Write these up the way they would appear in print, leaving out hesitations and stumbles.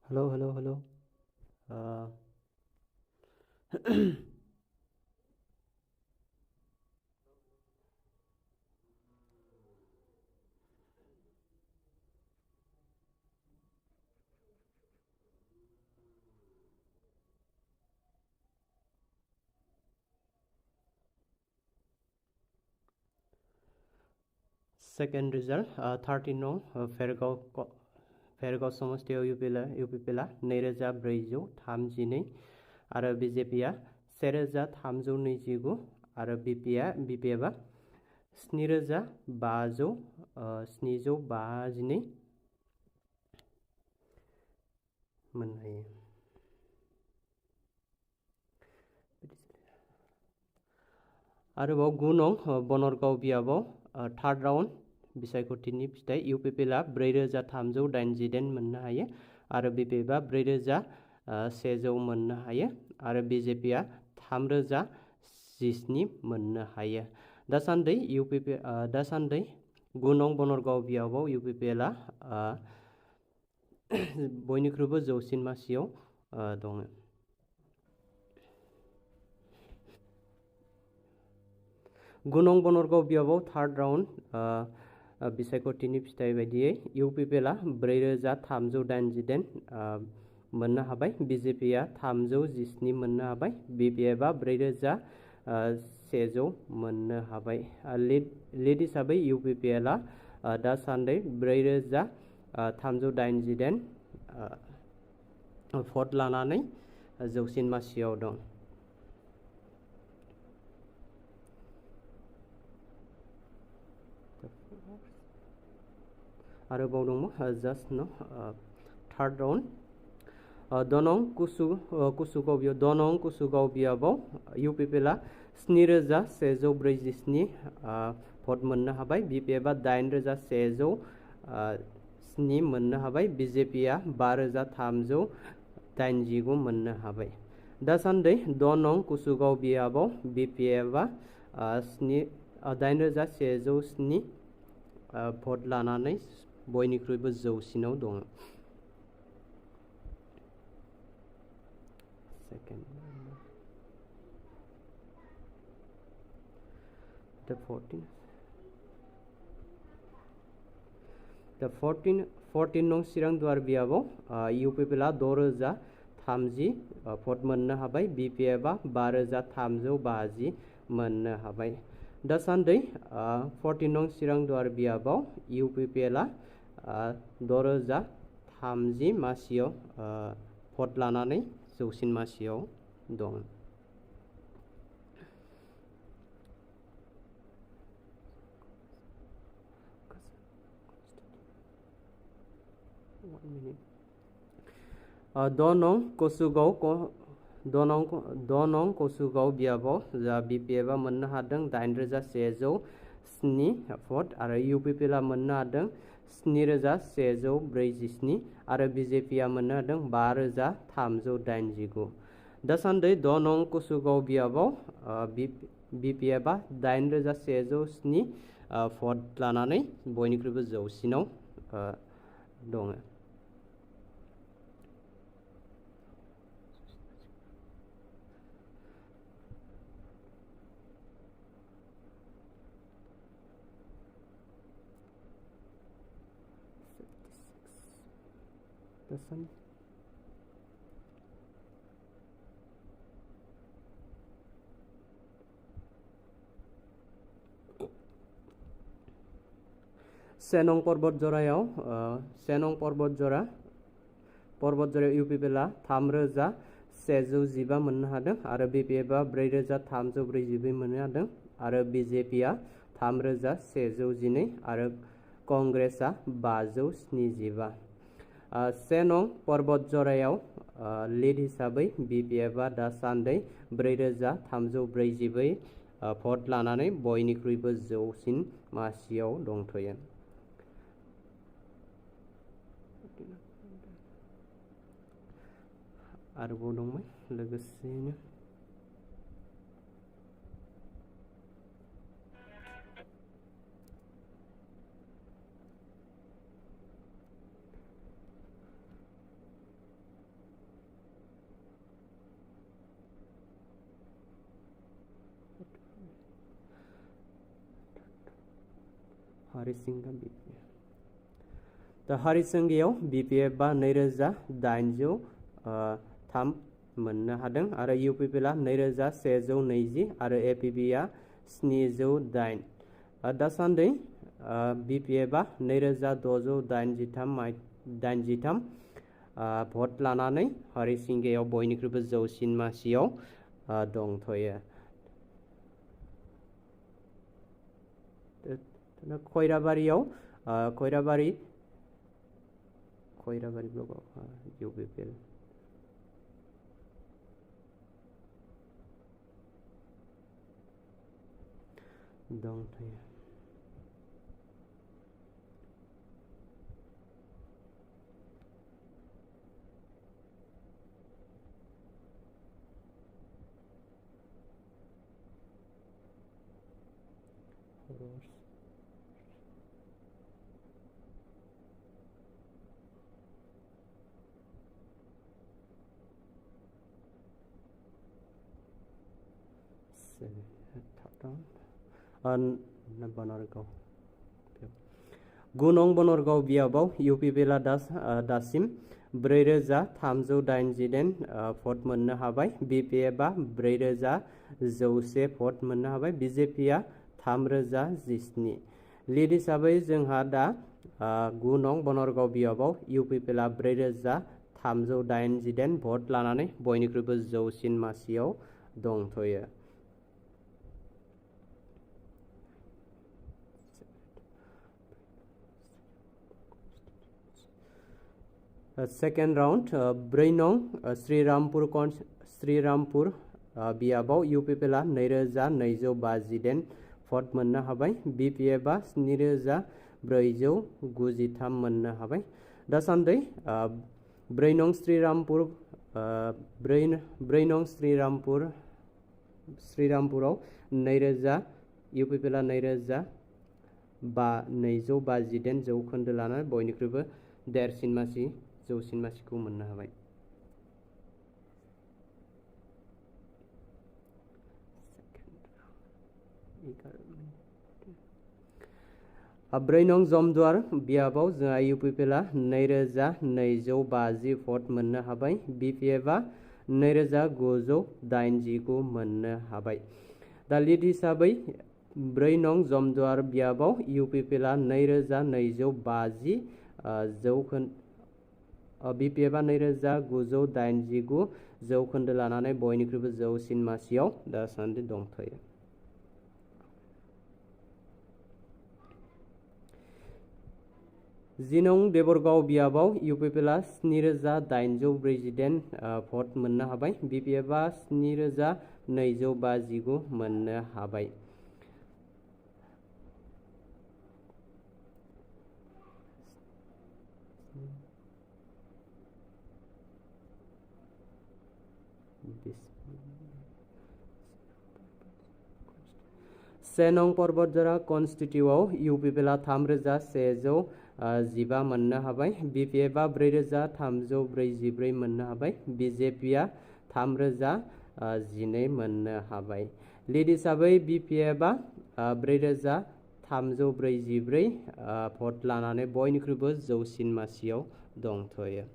Hello, hello, hello. Uh, second result 13 नं फेरगाव समस्थियाव इउपिपिएलआ 2432 आरो बिजेपिआ 1329 आरो बिपिएफआ 7552 मोननो हायो। आरोबाव 9 नं बनरगाव बियाबाव थार्ड राउन्ड बिसायख'थिनि फिथाइ इउपिपिएलआ 4380 मोननो हायो आरो बिपिएफआ 4100 मोननो हायो आरो बिजेपिआ 3017 मोननो हायो। दासान्दि 9 नं बनरगाव बियाबाव इउपिपिएलआ बयनिख्रुइबो जौसिन मासियाव दङ। गुनं बनरगाव बियाबाव थार्ड राउन्ड बिसायख'थिनि फिथाइ बायदियै इउपिपिएलआ 4380 मोननो हाबाय, बिजेपिआ 317 मोननो हाबाय, बिपिएफआ 4100 मोननो हाबाय। लिड हिसाबै इउपिपिएलआ दासान्दि 4380 भट लानानै जौसिन मासियाव दं। आरोबाव दङ जास्ट न थार्ड राउन्ड 10 नं कुसुगाव बियाबाव इउपिपिएलआ 7147 भट मोननो हाबाय, बिपिएफआ 8107 मोननो हाबाय, बिजेपिआ 5389 मोननो हाबाय। दासान्दि 10 नं कुसुगाव बियाबाव बिपिएफआ 8107 भट लानानै बयनिख्रुइबो जौसिनाव दङ। The 14 नं चिरांदुवार बियाबाव इउपिपिएलआ 6030 भट मोननो हाबाय, बिपिएफआ 5352 मोननो हाबाय। दासान्दि 14 नं चिरांदुवार बियाबाव इउपिपिएलआ 6030 मासियाव भट लानानै जौसिन मासियाव दं। द' नं कसुगाव बियाबाव बिपिएफआ मोननो हादों 8107 भट आरो इउपिपिएलआ मोननो हादों 7147 आरो बिजेपिआ मोननो हादों 5389। दासान्दि 10 नं कसुगाव बियाबाव बिपिएफआ 8107 भट लानानै बयनिख्रुइबो जौसिनाव दङ। से नं पर्बतजरायाव इउपिपिएलआ 3115 मोननो हादों आरो बिपिएफआ 4342 मोननो हादों आरो बिजेपिआ 3112 आरो कंग्रेसआ 575। से नं पर्बतजरायाव लिड हिसाबै बिपिएफआ दासान्दि 4342 भट लानानै बयनिख्रुइबो जौसिन मासियाव दंथ'यो। आरोबाव दंमोन लोगोसेनो हारिसिंगा BPF दा हारिसिंगायाव BPF बा 2803 मोननो हादों आरो UPPL 2120 आरो APB आ 708 दासान्दि BPF आ 2683 भट लानानै हारिसिंगायाव बयनिख्रुइबो जौसिन मासियाव दंथ'यो। खैराबारियाव खैराबारि ब्लकआव UPPL दंथ'यो। बनरगाव 9 नं बनरगाव बियाबाव UPPL दासिम 4389 भट मोननो हाबाय। BPF आ 4100 भट मोननो हाबाय। BJP आ 3017 लिड हिसाबै जोंहा दा 9 नं बनरगाव बियाबाव UPPL 4389 भट लानानै बयनिख्रुइबो जौसिन मासियाव दंथ'यो। सेकेंड राउंड 4 नं श्रीरामपुर बियाबाव UPPL 2252 भट मोननो हाबाय। BPF आ 7493 मोननो हाबाय। दासान्दि 4 नं श्रीरामपुराव UPPL 2252 जौखोन्दो लानानै बयनिख्रुइबो जौसिन मासिखौ मोननो हाबाय। 4 नं जमदुवार बियाबाव जोंहा UPPL 2250 भट मोननो हाबाय। BPF आ 2989 मोननो हाबाय। दा लिड हिसाबै 4 नं जमदुवार बियाबाव UPPL 2250 BPF आ 2989 जौखोन्दो लानानै बयनिख्रुइबो जौसिन मासियाव दासान्दि दंथ'यो। 10 नं देबरगाव बियाबाव UPPL 7848 भट मोननो हाबाय। BPF आ 7259 मोननो हाबाय। से नं पर्बतजरा कन्स्टिटिउआव UPPL 3115 मोननो हाबाय। BPF आ 4344 मोननो हाबाय। BJP आ 3012 मोननो हाबाय। लिड हिसाबै BPF आ 4344 भट लानानै बयनिख्रुइबो जौसिन मासियाव दंथ'यो।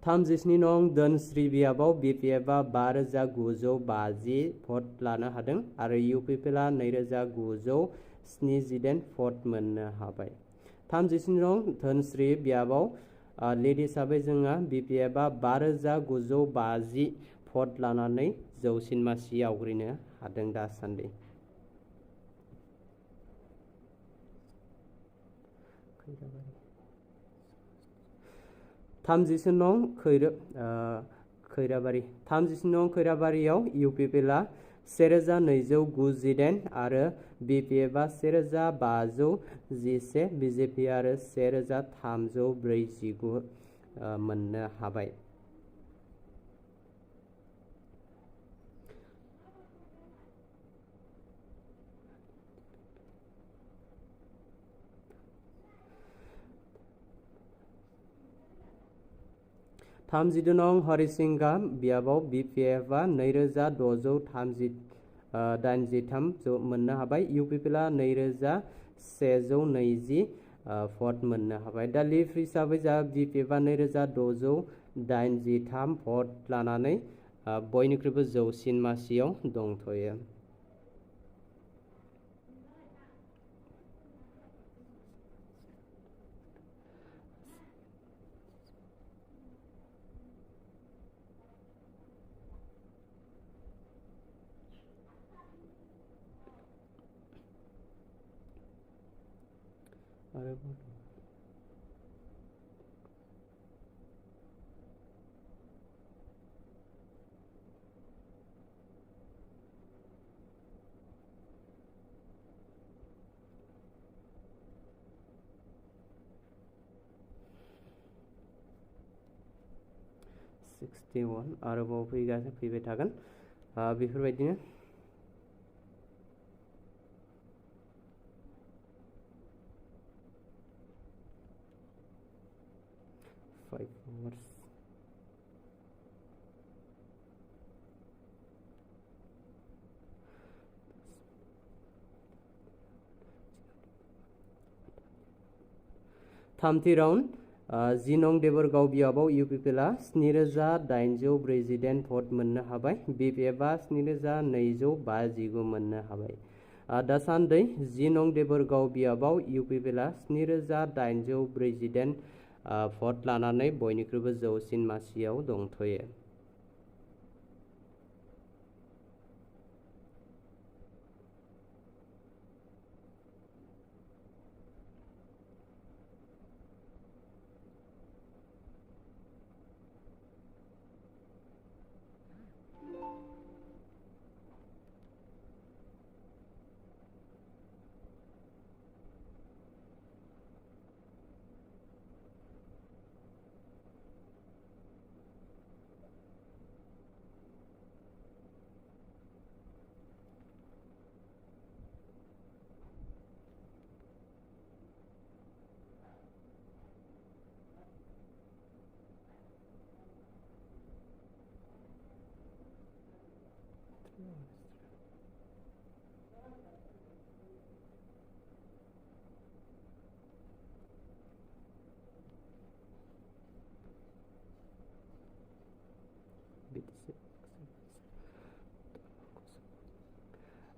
थामजिस्नि नं धोनस्री बियाबाव BPF आ 5950 भट लानो हादों आरो UPPL 2978 भट मोननो हाबाय। 33 नं धोनस्री बियाबाव लिड हिसाबै जोंहा BPF आ 5950 भट लानानै जौसिन मासि आवग्रिनो हादों दासान्दि। थामजिस्नि नं खैराबारियाव UPPL 1298 आरो BPF आ 1511 BJP आरो 1349 मोननो हाबाय। 32 नं हरिसिंगा बियाबाव BPF आ 2683 मोननो हाबाय। UPPला 2120 भट मोननो हाबाय। दा लिप हिसाबै जा BPF आ 2683 भट लानानै बयनिख्रुइबो जौसिन मासियाव दंथ'यो। आरोबाव फैबाय थागोन बेफोरबायदिनो थामथि राउन्ड 10 नं देबरगाव बियाबाव UPPला 7848 भट मोननो हाबाय। BPFआ 7259 मोननो हाबाय। दासान्दि 10 नं देबरगाव बियाबाव UPPला 7848 भट लानानै बयनिख्रुइबो जौसिन मासियाव दंथ'यो।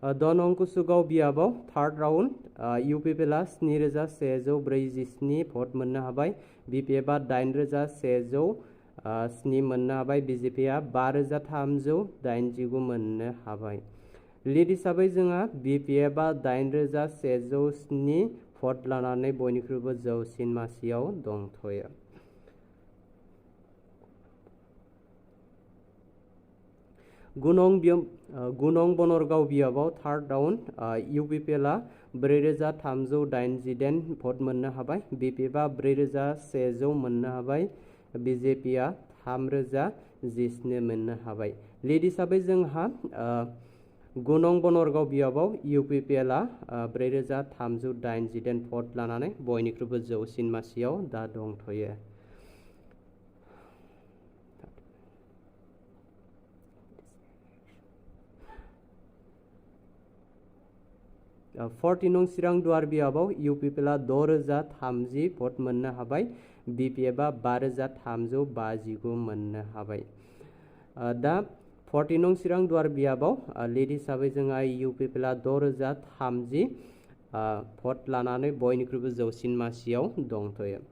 द' नं कुसुगाव बियाबाव थार्ड राउन्ड UPPला 7147 भट मोननो हाबाय। BPFआ 8107 मोननो हाबाय। BJPआ 5389 मोननो हाबाय। लिड हिसाबै जोंहा BPFआ 8107 भट लानानै बयनिख्रुइबो जौसिन मासियाव दंथ'यो। गुनं बनरगाव बियाबाव थार्ड राउन्ड UPPला 4388 भट मोननो हाबाय। BPFआ 4100 मोननो हाबाय। BJPआ 3019 मोननो हाबाय। लिड हिसाबै जोंहा गुनं बनरगाव बियाबाव UPPला 4388 भट लानानै बयनिख्रुइबो जौसिन मासियाव दा दंथ'यो। फर्टी नं चिरां दुवार बियाबाव UPPला 6030 भट मोननो हाबाय। BPFआ 5359 मोननो हाबाय। दा 40 नं चिरां दुवार बियाबाव लिड हिसाबै जोंहा UPPला 6030 भट लानानै बयनिख्रुइबो जौसिन मासियाव दंथ'यो।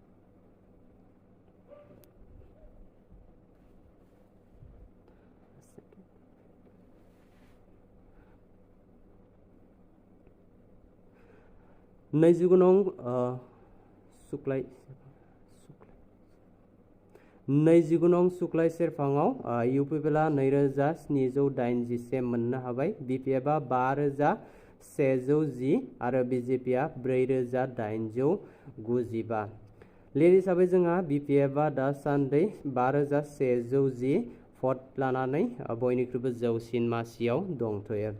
नैजिगु नं सुक्लाय सेरफाङाव UPPला 2781 मोननो हाबाय। BPFआ 5110 आरो BJPआ 4895। लिड हिसाबै जोंहा BPFआ दासान्दि 5110 भट लानानै बयनिख्रुइबो जौसिन मासियाव दंथ'यो।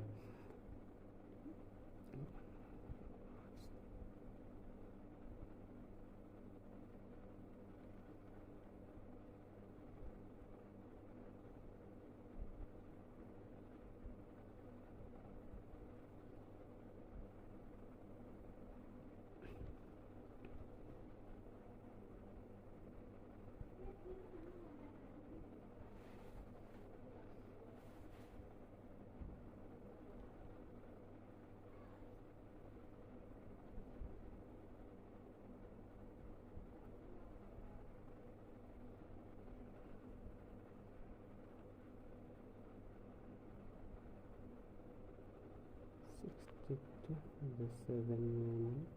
Just 7 minutes.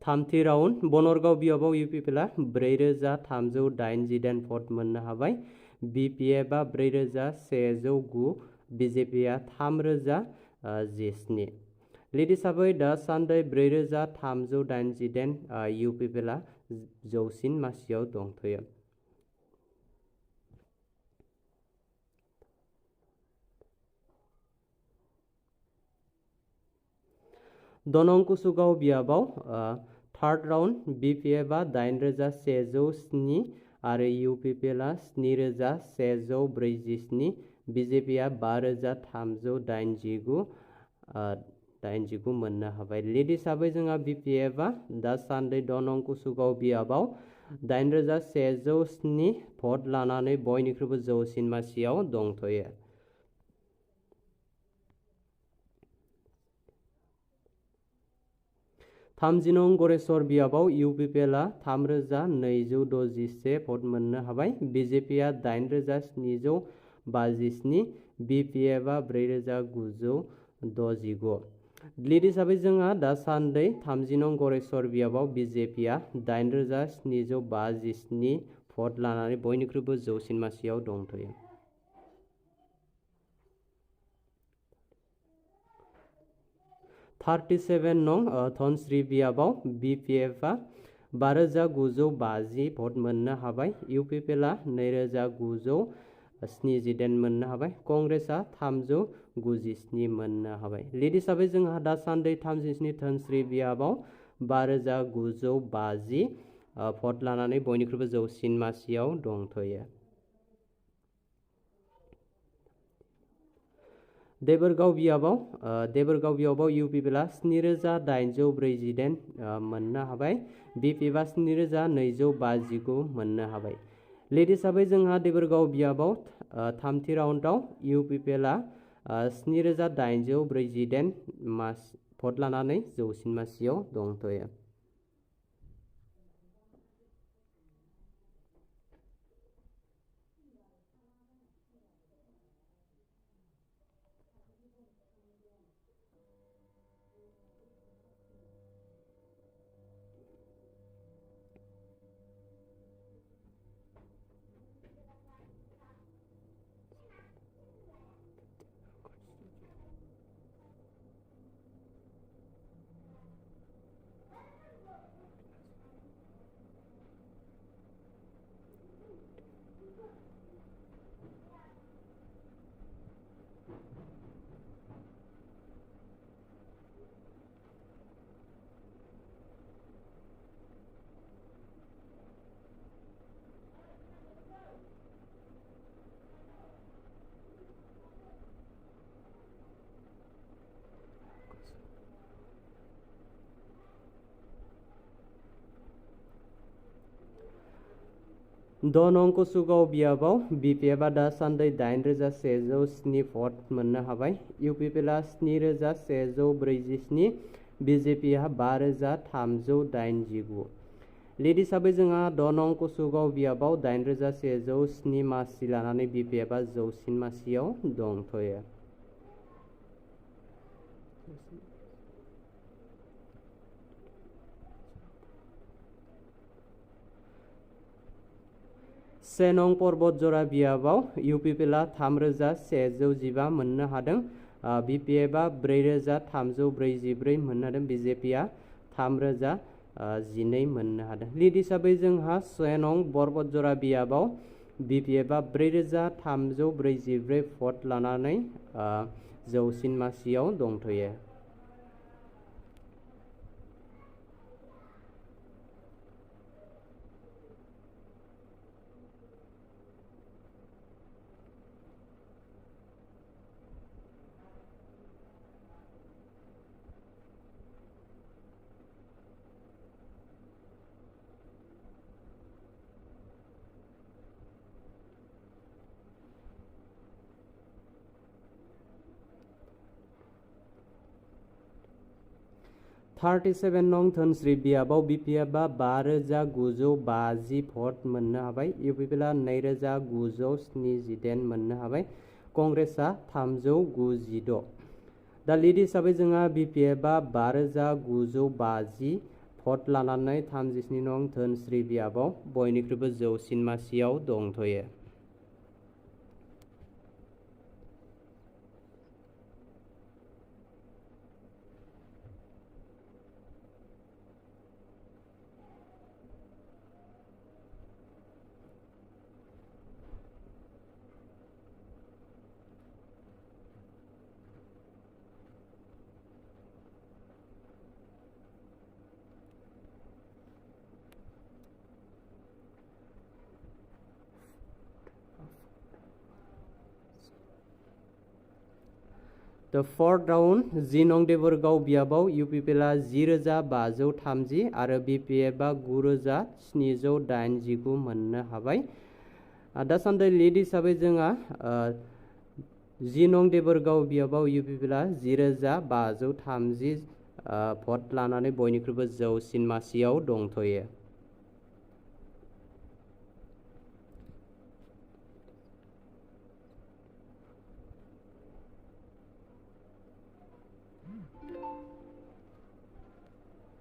थामथि राउन्ड बनरगाव बियाबाव इउपिपिएलआ 4380 भट मोननो हाबाय। बिपिएफआ 4109, बिजेपिआ 3017। लिड हिसाबै दासान्दि 4380 इउपिपिएलआ जौसिन मासियाव दंथ'यो। दनं कुसुगाव बियाबाव थार्ड राउन्ड बिपिएफआ 8107 आरो इउपिपिएलआ 7147, बिजेपिआ 5389 मोननो हाबाय। लिड हिसाबै जोंहा बिपिएफआ दासान्दि दनं कुसुगाव बियाबाव 8107 भट लानानै बयनिख्रुइबो जौसिन मासियाव दंथ'यो। थामजि नं गरेस्वर बियाबाव इउपिपिएलआ 3261 भट मोननो हाबाय। बिजेपिआ 8757, बिपिएफआ 4969। लिड हिसाबै जोंहा दासान्दि 30 नं गरेस्वर बियाबाव बिजेपिआ 8757 भट लानानै बयनिख्रुइबो जौसिन मासियाव दंथ'यो। 37 नं धनश्री बियाबाव बिपिएफआ 5950 भट मोननो हाबाय। इउपिपिएलआ 2978 मोननो हाबाय। कंग्रेसआ 397 मोननो हाबाय। लिड हिसाबै जोंहा दासान्दि 37 धनश्री बियाबाव 5950 भट लानानै बयनिख्रुइबो जौसिन मासियाव दंथ'यो। देबोरगाव बियाबाव इउपिपिएलआ 7848 मोननो हाबाय। बिपिएफआ 7259 मोननो हाबाय। लिड हिसाबै जोंहा देबोरगाव बियाबाव थामथि राउन्डआव इउपिपिएलआ 7848 भट लानानै जौसिन मासियाव दंथ'यो। दनं कुसुगाव बियाबाव बिपिएफआ दासान्दि 8107 भट मोननो हाबाय। इउपिपिएलआ 7147, बिजेपिआ 5389। लिड हिसाबै जोंहा दनं कुसुगाव बियाबाव 8107 मासि लानानै बिपिएफआ जौसिन मासियाव दंथ'यो। से नं पर्बतजरा बियाबाव इउपिपिएलआ 3115 मोननो हादों। बिपिएफआ 4344 मोननो हादों। बिजेपिआ 3012 मोननो हादों। लिड हिसाबै जोंहा से नं पर्बतजरा बियाबाव बिपिएफआ 4344 भट लानानै जौसिन मासियाव दंथ'यो। 37 नं धोनस्री बियाबाव BPFआ 5,950 भट मोननो हाबाय। UPPआ 2,978 मोननो हाबाय। कंग्रेसआ 396। दा लिड हिसाबै जोंहा BPFआ 5,950 भट लानानै 37 नं धोनस्री बियाबाव बयनिख्रुइबो जौसिन मासियाव दंथ'यो। The fourth round 10 नं देबोरगाव बियाबाव UPPआ 10,530 आरो BPFआ 9,789 मोननो हाबाय। दासान्दि लिड हिसाबै जोंहा 10 नं देबोरगाव बियाबाव UPPआ 10,530 भट लानानै बयनिख्रुइबो जौसिन मासियाव दंथ'यो।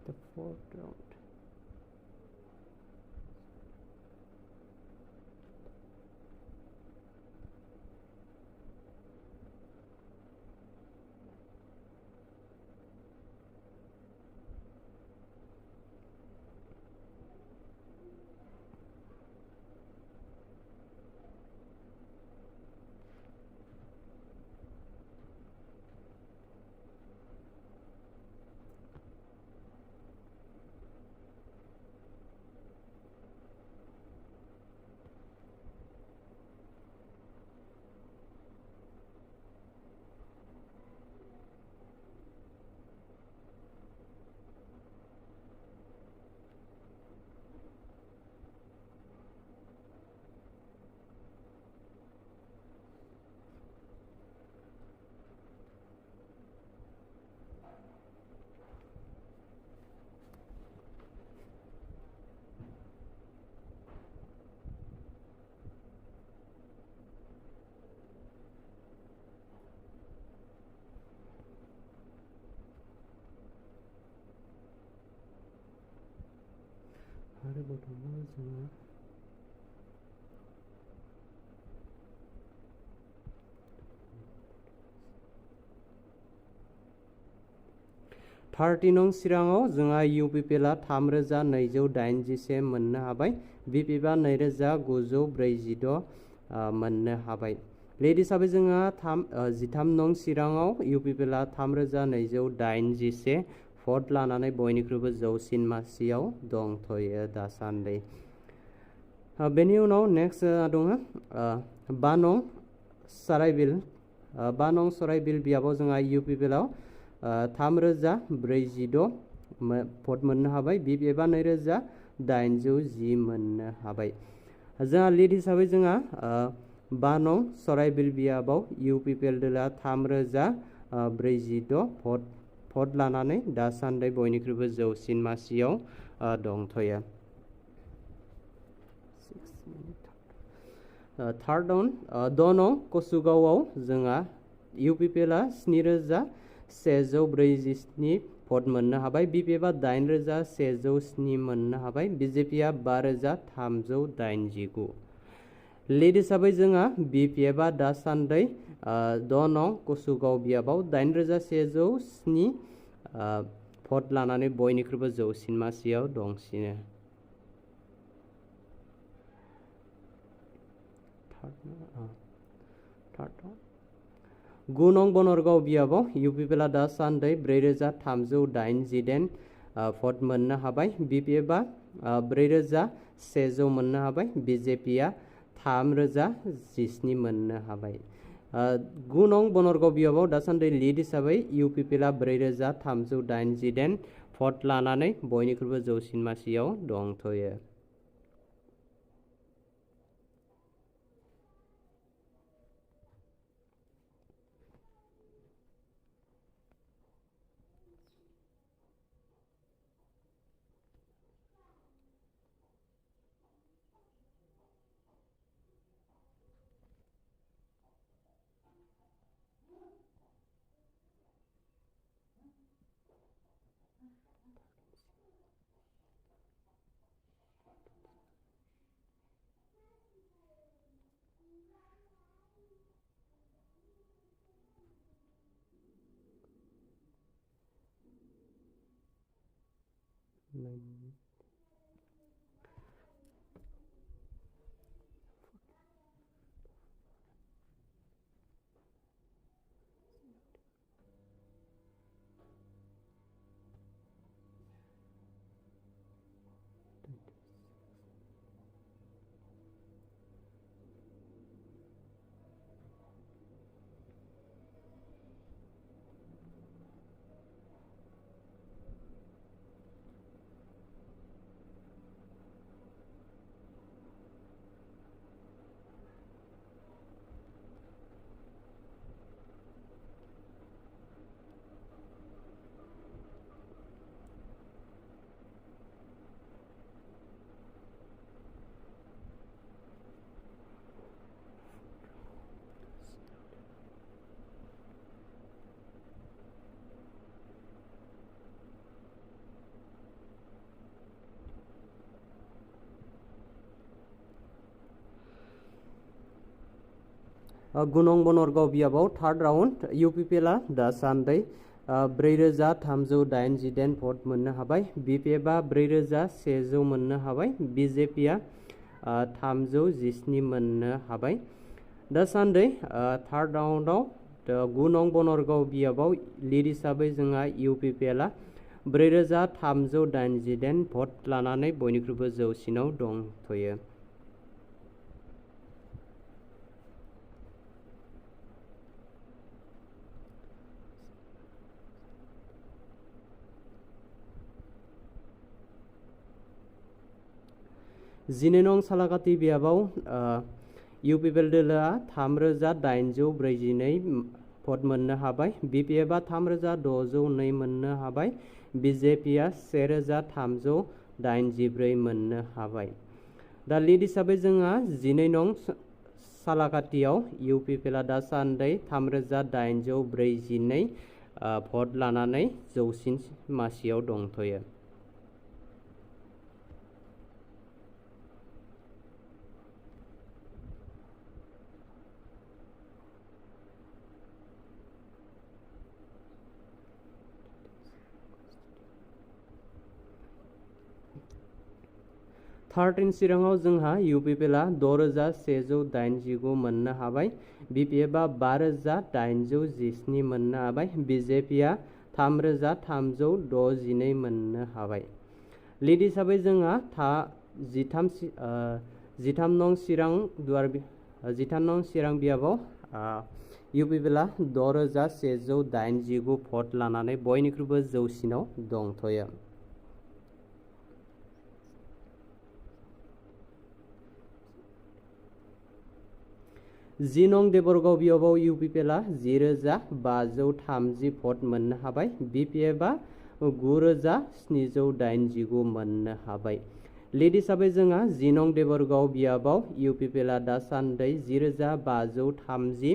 The fourth round. थार्टि नं चिराङाव जोंहा UPPआ 3,281 मोननो हाबाय। BPFआ 2,946 मोननो हाबाय। लिड हिसाबै जोंहा 13 नं चिराङाव UPPआ 3,281 भट लानानै बयनिख्रुइबो जौसिन मासियाव दंथ'यो दासान्दि। बेनि उनाव नेक्स्ट दङ 5 नं सराइबिल। 5 नं सराइबिल बियाबाव जोंहा UPPआव 3,046 भट मोननो हाबाय। BPFआ 2,810 मोननो हाबाय। जोंहा लिड हिसाबै जोंहा 5 नं सराइबिल बियाबाव UPPआ 3,046 भट लानानै दासान्दि बयनिख्रुइबो जौसिन मासियाव दंथ'यो। थार्ड राउन्ड 10 नं कसुगावआव जोंहा UPPआ 7,147 भट मोननो हाबाय। BPFआ 8,107 मोननो हाबाय। BJPआ 5,389। लिड हिसाबै जोंहा BPFआ दासान्दि 10 नं कसुगाव बियाबाव 8,107 भट लानानै बयनिख्रुइबो जौसिन मासियाव दंसिनो। 9 नं बनरगाव बियाबाव UPPआ दासान्दि 4,381 भट मोननो हाबाय। BPFआ 4,100 मोननो हाबाय। BJPआ 3,017 मोननो हाबाय। 9 नं बनरगाव बियाबाव दासान्दि लिड हिसाबै UPPआ 4,381 भट लानानै बयनिख्रुइबो जौसिन मासियाव दंथ'यो। गुनं बनरगाव बियाबाव थार्ड राउन्ड UPPLआ दासान्दै 4380 भट मोननो हाबाय। BPFआ 4100 मोननो हाबाय। BJPआ 317 मोननो हाबाय। दासान्दै थार्ड राउन्डआव 9 नं बनरगाव बियाबाव लिड हिसाबै जोंहा UPPLआ 4380 भट लानानै बयनिख्रुइबो जौसिनाव दंथ'यो। जिनै नं सालाकाति बियाबाव UPPL दोलोआ 3842 भट मोननो हाबाय। BPFआ 3602 मोननो हाबाय। BJPआ 1384 मोननो हाबाय। दा लिड हिसाबै जोंहा 12 नं सालाकातियाव UPPLआ दासान्दै 3842 भट लानानै जौसिन मासियाव दंथ'यो। थार्ड इन चिराङाव जोंहा UPPLआ 6189 मोननो हाबाय। BPFआ 5817 मोननो हाबाय। BJPआ 3312 मोननो हाबाय। लिड हिसाबै जोंहा 13 नं चिरां बियाबाव UPPLआ 6189 भट लानानै बयनिख्रुइबो जौसिनाव दंथ'यो। 10 नं देबरगाव बियाबाव UPPLआ 10530 भट मोननो हाबाय। BPFआ 9789 मोननो हाबाय। लिड हिसाबै जोंहा 10 नं देबरगाव बियाबाव UPPLआ दासान्दै 10530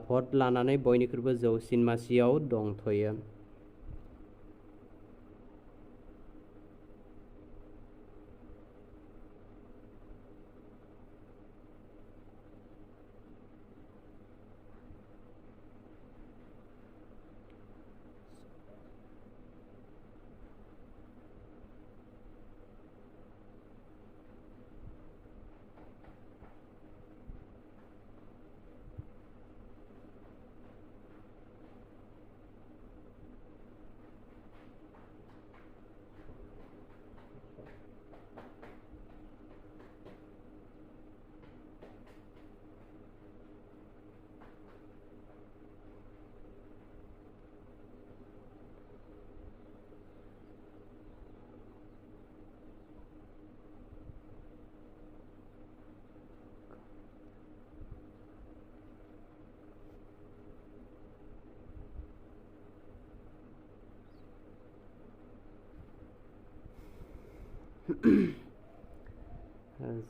भट लानानै बयनिख्रुइबो जौसिन मासियाव दंथ'यो।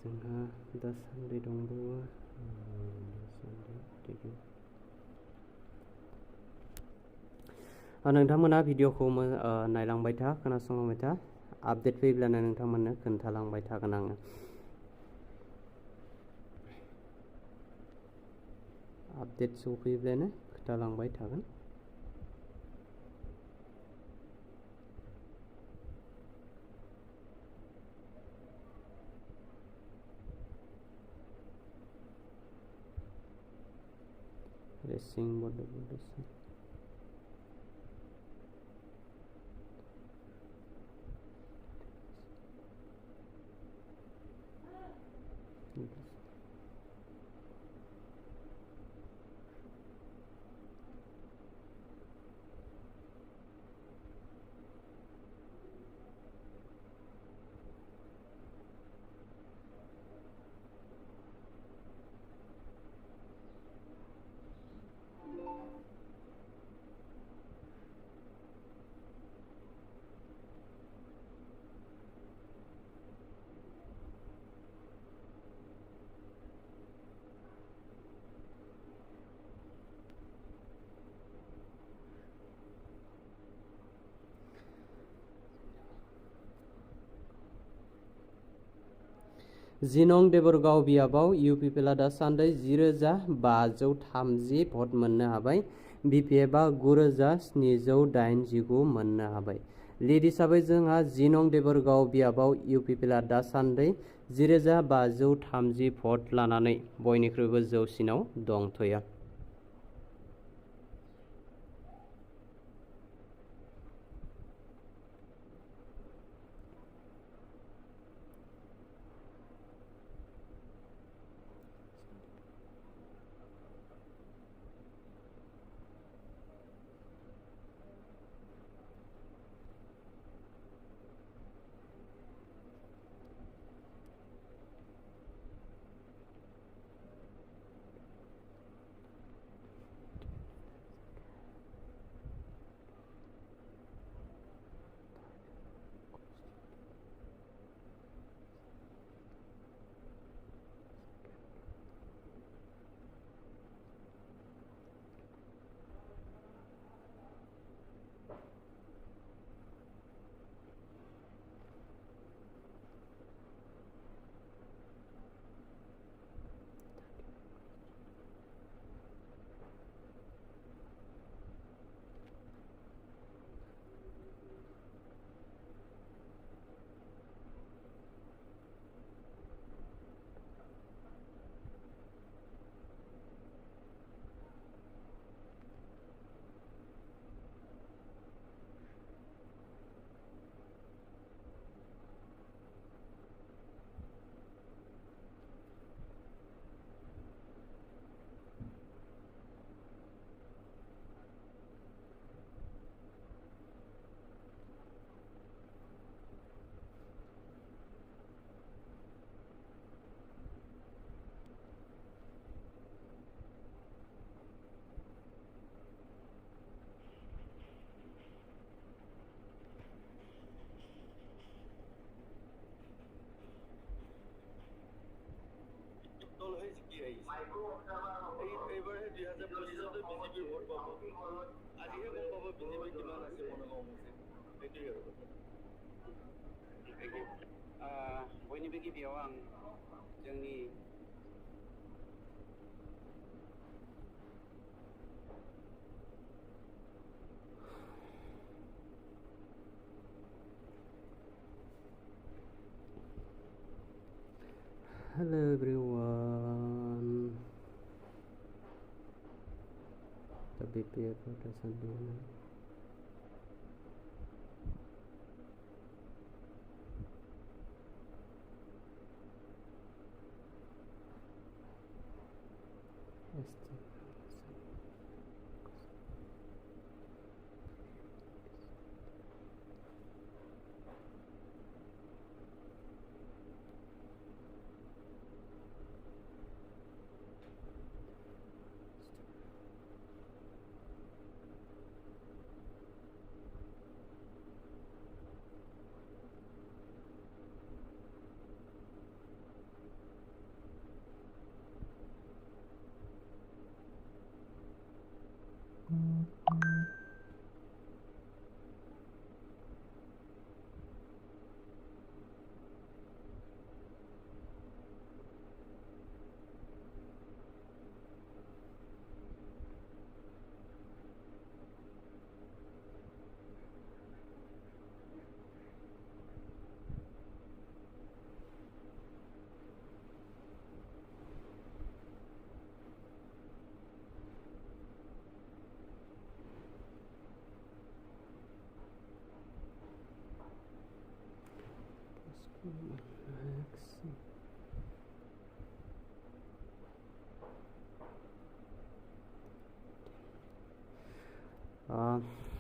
जोंहा दासान्दै दंबावो नोंथांमोना भिडिअखौ नायलांबाय था, खोनासंलांबाय था। आपडेट फैब्लानो नोंथांमोननो खोन्थालांबाय थागोन आङो। आपडेट सफैब्लानो खोन्थालांबाय थागोन। Racing border racing. जिनं देबरगाव बियाबाव इउपिपिएलआ दासान्दि 10,530 भट मोननो हाबाय। बिपिएफआ 9,789 मोननो हाबाय। लिड हिसाबै जोंहा जिनं देबरगाव बियाबाव इउपिपिएलआ दासान्दि 10,530 भट लानानै बयनिख्रुइबो जौसिनाव दंथ'यो। बयनिबो गिबियाव आं जोंनि Hello everyone. The BPF rotation done.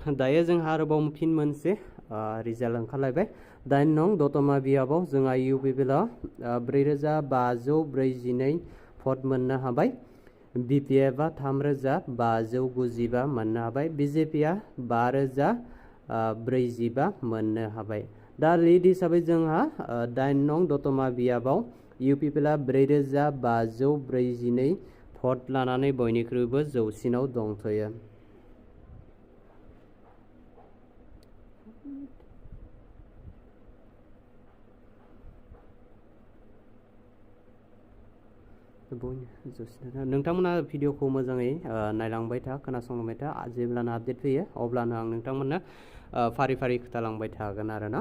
दायो जोंहा आरोबाव फिन मोनसे रिजाल्ट ओंखारलायबाय 8 नं दतमा बियाबाव जोंहा UPPL 4542 भट मोननो हाबाय BPF 3595 मोननो हाबाय BJP 5045 मोननो हाबाय दा लिड हिसाबै जोंहा 8 नं दतमा बियाबाव UPPL 4542 भट लानानै बयनिख्रुइबो जौसिनाव दंथ'यो नोंथांमोना भिडिअखौ मोजाङै नायलांबाय था खोनासंलांबाय था जेब्लानो आपडेट फैयो अब्लानो आं नोंथांमोननो फारि फारि खोथालांबाय थागोन आरोना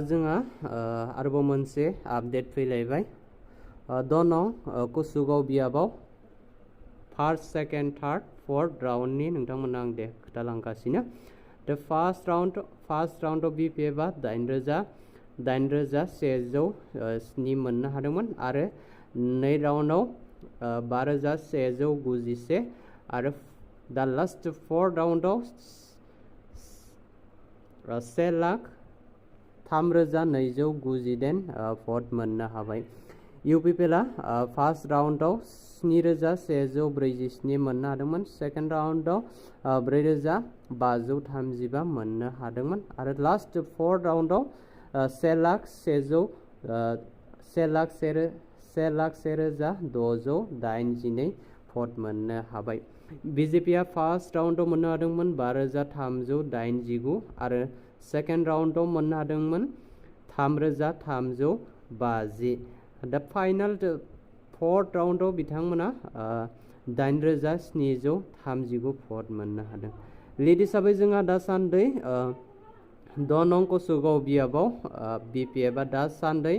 जोंहा आरोबाव मोनसे आपडेट फैलायबाय 10 नं कुसुगाव बियाबाव फार्स्ट सेकेन्ड थार्ड फोर्थ राउन्डनि नोंथांमोननो आं खोथालांगासिनो दा फार्स्ट राउन्डआव BPF 8107 मोननो हादोंमोन आरो नै राउन्डआव 5191 आरो दा लास्ट फोर्थ राउन्डआव 1,03,290 भट मोननो हाबाय UPPL फार्स्ट राउन्डआव 7,147 मोननो हादोंमोन सेकेन्ड राउन्डआव 4,535 मोननो हादोंमोन आरो लास्ट फोर्थ राउन्डआव 1,01,682 भट मोननो हाबाय BJP फार्स्ट राउन्डआव मोननो हादोंमोन 5,389 आरो सेकेन्ड राउन्डआव मोननो हादोंमोन 3,350 दा फाइनाल फोर्थ राउन्डआव बिथांमोना 8,739 भट मोननो हादों लिड हिसाबै जोंहा दासान्दि 10 नं कुसुगाव बियाबाव BPF दासान्दि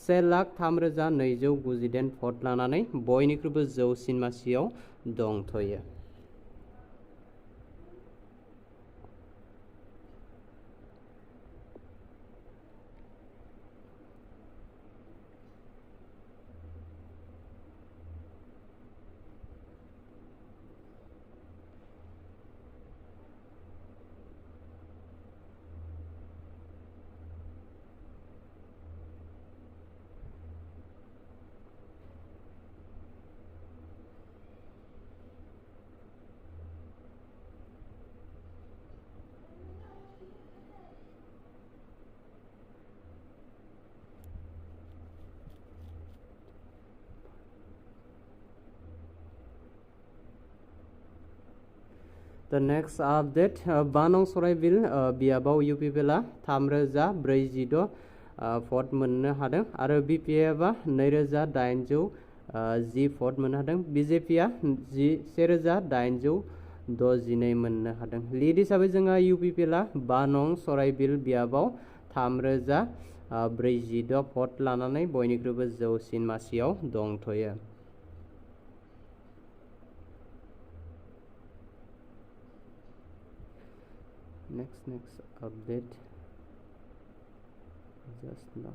1,03,290 भट लानानै बयनिख्रुइबो जौसिन मासियाव दंथ'यो The next update Banong Soraibil बियाबाव UPPL 3,046 भट मोननो हादों आरो BPF 2,810 भट मोननो हादों BJP 1,862 मोननो हादों लिड हिसाबै जोंहा UPPL बानं सराइबिल बियाबाव 3,046 भट लानानै बयनिख्रुइबो जौसिन मासियाव दंथ'यो next update just now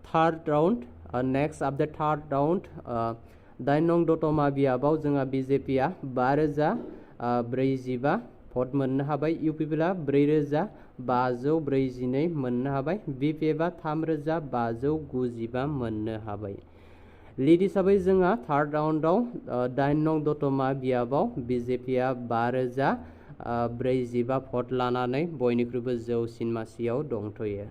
third round next update third round दाइन नं दतमा बियाबाव जोंहा BJP आ 5045 भट मोननो हाबाय। UPP आ 4542 मोननो हाबाय। BPF आ 3595 मोननो हाबाय। लिड हिसाबै जोंहा थार्ड राउन्डआव 8 नं दतमा बियाबाव BJP आ 5045 भट लानानै बयनिख्रुइबो जौसिन मासियाव दंथ'यो।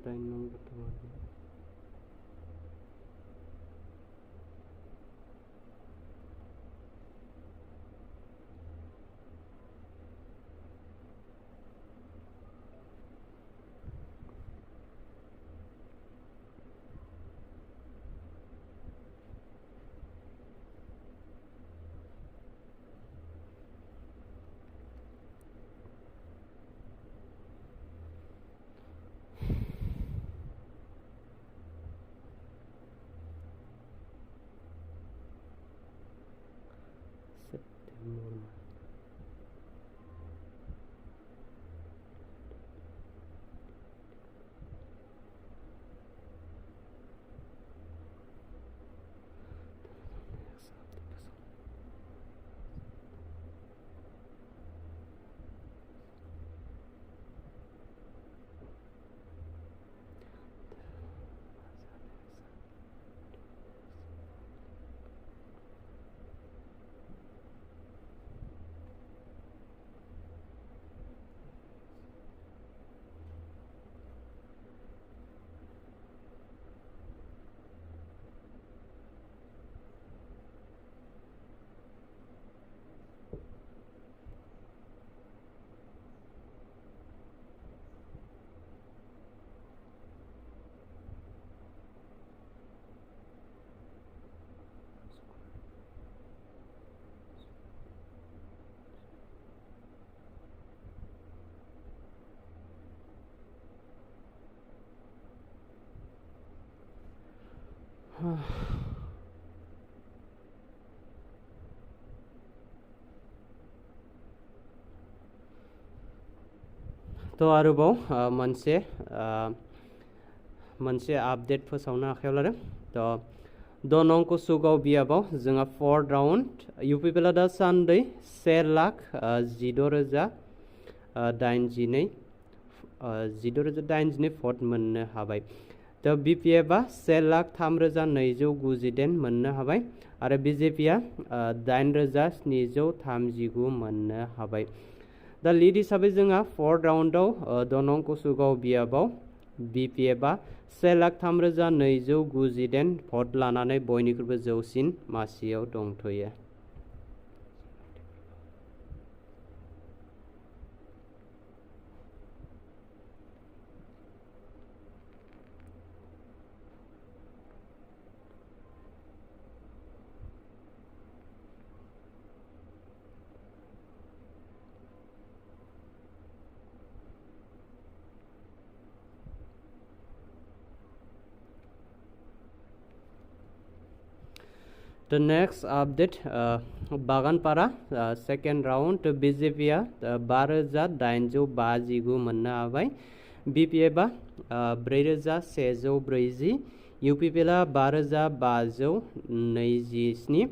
दाइन नं दतमा सेप्टेम्बर तो आरोबाव मोनसे आपडेट फोसावनो आखायाव लादों। तो द नं कुसुगाव बियाबाव जोंहा फोर्थ राउन्ड UPP आ दासान्दै 1,16,082 भट मोननो हाबाय। तो BPF आ 1,03,290 मोननो हाबाय आरो BJP आ 8,739 मोननो हाबाय। दा लिड हिसाबै जोंहा फोर्थ राउन्डआव द नं कुसुगाव बियाबाव BPF आ 1,03,290 भट लानानै बयनिख्रुइबो जौसिन मासियाव दंथ'यो। The next update, Baganpara second round BJP आ 12,859 मोननो हाबाय, BPF आ 4,140, UPP आ 5,527,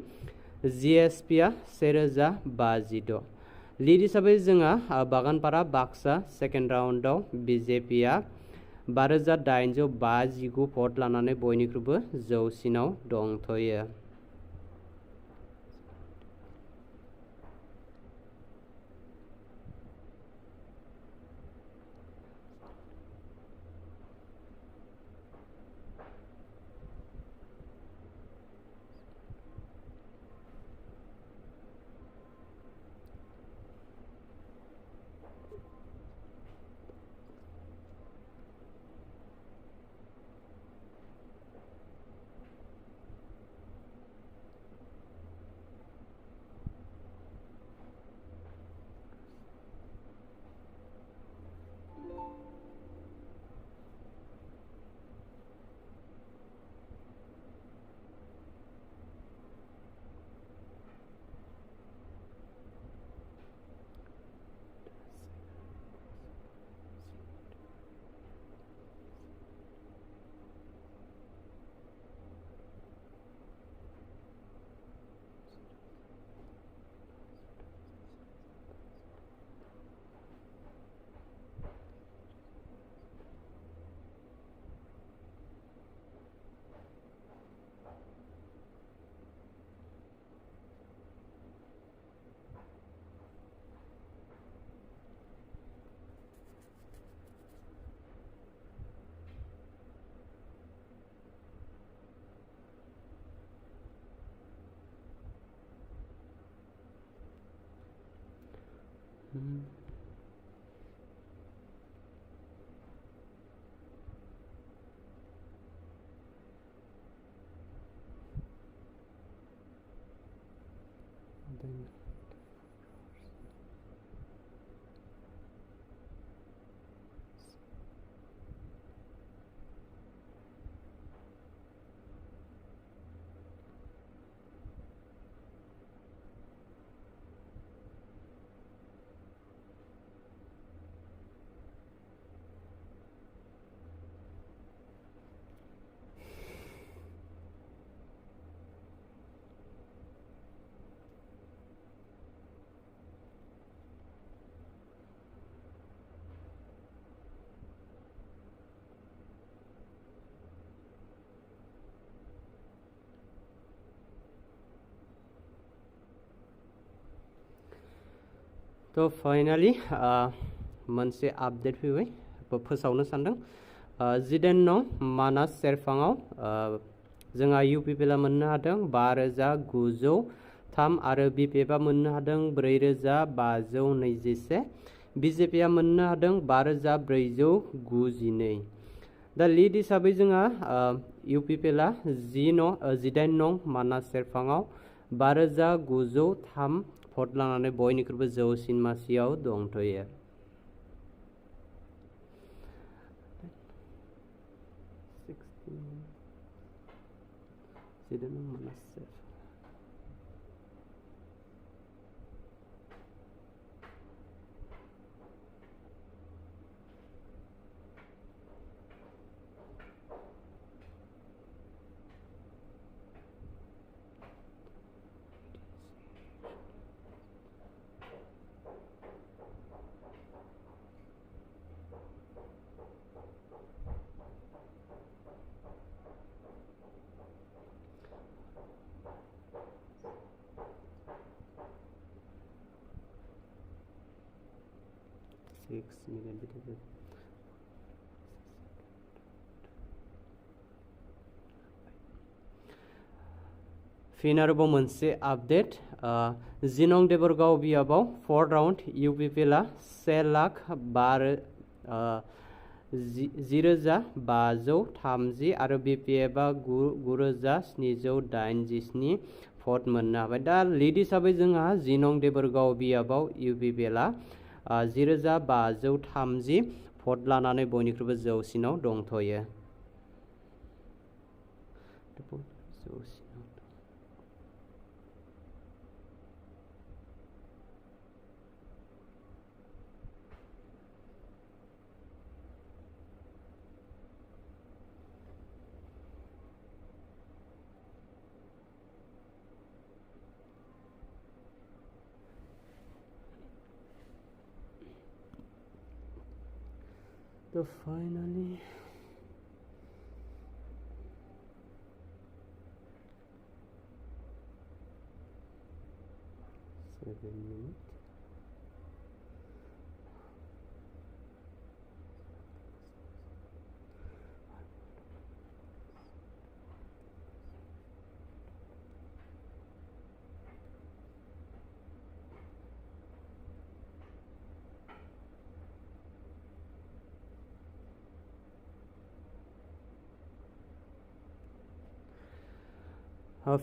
GSP आ 1,056. लीड हिसाबै जोंहा बागानपारा बाक्सा सेकेन्ड राउन्डआव BJP आ 5,859 भट लानानै बयनिख्रुइबो जौसिनाव दंथ'यो। तो फाइनाली मोनसे आपडेट फैबाय फोसावनो सानदों। 19 नं मानास सेरफाङाव जोंहा UPP आ मोननो हादों 5,903 आरो BPF आ मोननो हादों 4,521, BJP आ मोननो हादों 5,492। दा लीड हिसाबै जोंहा UPP आ 18 नं मानास सेरफाङाव 5,903 भट लानानै बयनिख्रुइबो जौसिन मासियाव दंथ'यो। फिन आरोबाव मोनसे आपडेट, जिनं देबरगाव बियाबाव 4th राउन्ड UPP आ 1,10,530 आरो BPF आ 9,787 भट मोननो हाबाय। दा लीड हिसाबै जोंहा जिनं देबरगाव बियाबाव UPP आ 10,530 भट लानानै बयनिख्रुइबो जौसिनाव दंथ'यो। So finally, minutes.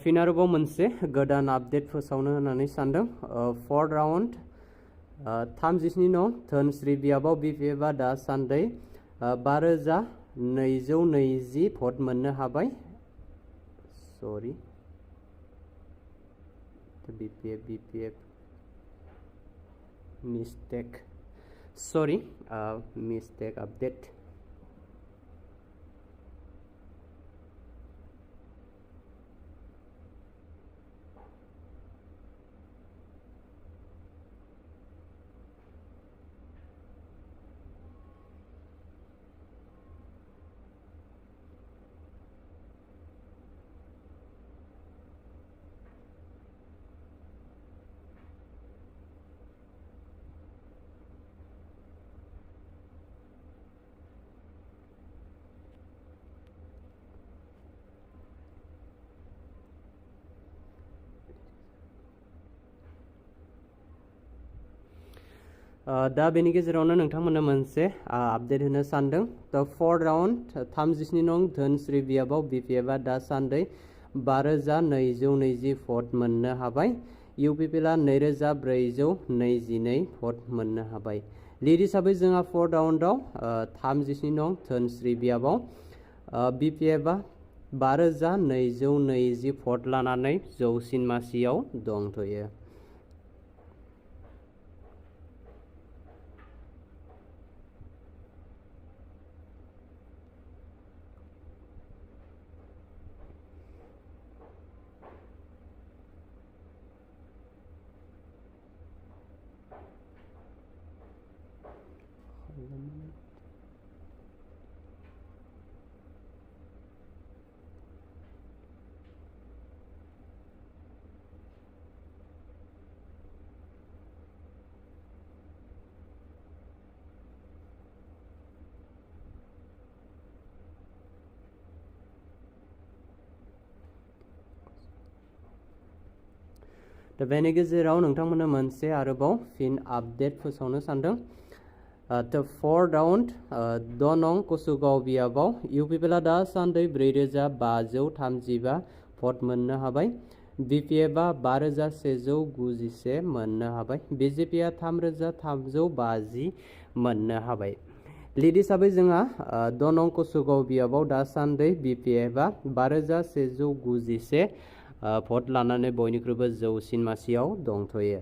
फिन आरोबाव मोनसे गोदान आपडेट फोसावनो होननानै सानदों। 4 राउन्ड 37 नं धोनस्री बियाबाव बिपिएफआ दासान्दि 5220 भट मोननो हाबाय। सरि, बिपिएफ मिस्टेक, सरि, मिस्टेक आपडेट। दा बेनि गेजेरावनो नोंथांमोननो मोनसे आपडेट होनो सानदों। दा 4 राउन्ड 37 नं धोनस्री बियाबाव बिपिएफआ दासान्दि 5220 भट मोननो हाबाय। इउपिपिएलआ 2422 भट मोननो हाबाय। लिड हिसाबै जोंहा 4 राउन्डआव 37 नं धोनस्री बियाबाव बिपिएफआ 5220 भट लानानै जौसिन मासियाव दंथ'यो। दा बेनि गेजेराव नोंथांमोननो मोनसे आरोबाव फिन आपडेट फोसावनो सानदों। 4 राउन्ड 6 नं कसुगाव बियाबाव इउपिपिएलआ दासान्दि 4535 भट मोननो हाबाय। बिपिएफआ 5191 मोननो हाबाय। बिजेपिआ 3350 मोननो हाबाय। लिड हिसाबै जोंहा 6 नं कसुगाव बियाबाव दासान्दि बिपिएफआ 5191 भट लानानै बयनिख्रुइबो जौसिन मासियाव दंथ'यो।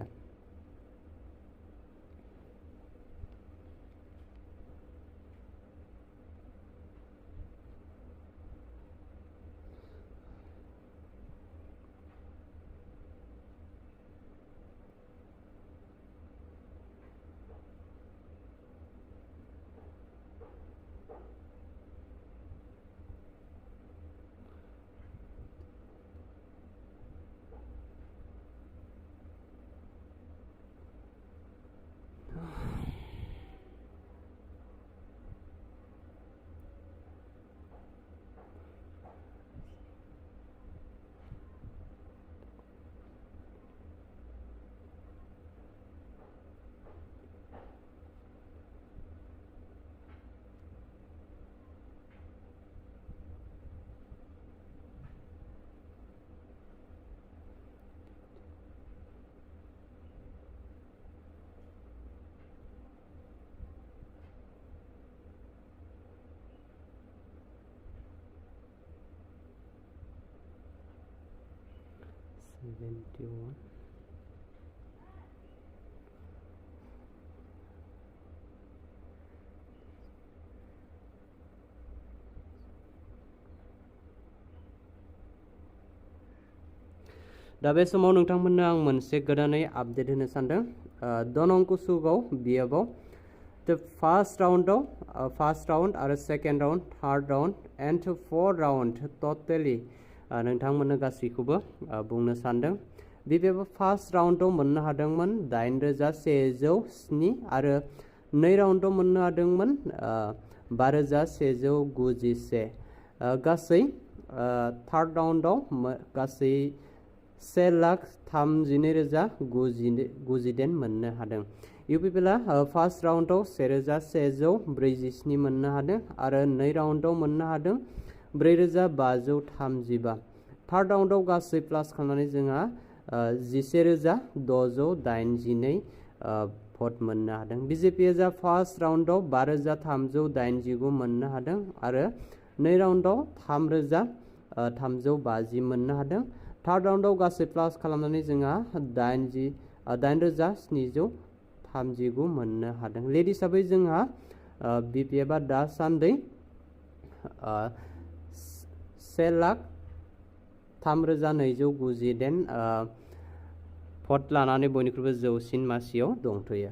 दा बे समाव नोंथांमोननो आं मोनसे गोदानै आपडेट होनो सानदों। 6 नं कसुगाव बियाबाव The first round आरो second round, third round and fourth round totally नोंथांमोननो गासैखौबो बुंनो सानदों। BPF फार्स्ट राउन्डआव मोननो हादोंमोन 8,107 आरो नै राउन्डआव मोननो हादोंमोन 5,191। गासै थार्ड राउन्डआव गासै 1,32,090 मोननो हादों। UPPLआ फार्स्ट राउन्डआव 1,147 मोननो हादों आरो नै राउन्डआव मोननो हादों 4,535। थार्ड राउन्डआव गासै प्लास खालामनानै जोंहा 11,682 भट मोननो हादों। BJPआ फार्स्ट राउन्डआव 5,389 मोननो हादों आरो नै राउन्डआव 3,350 मोननो हादों। थार्ड राउन्डआव गासै प्लास खालामनानै जोंहा 8,739 मोननो हादों। लिड हिसाबै जोंहा BPFआ दासान्दि 1,03,290 भट लानानै बयनिख्रुइबो जौसिन मासियाव दंथ'यो।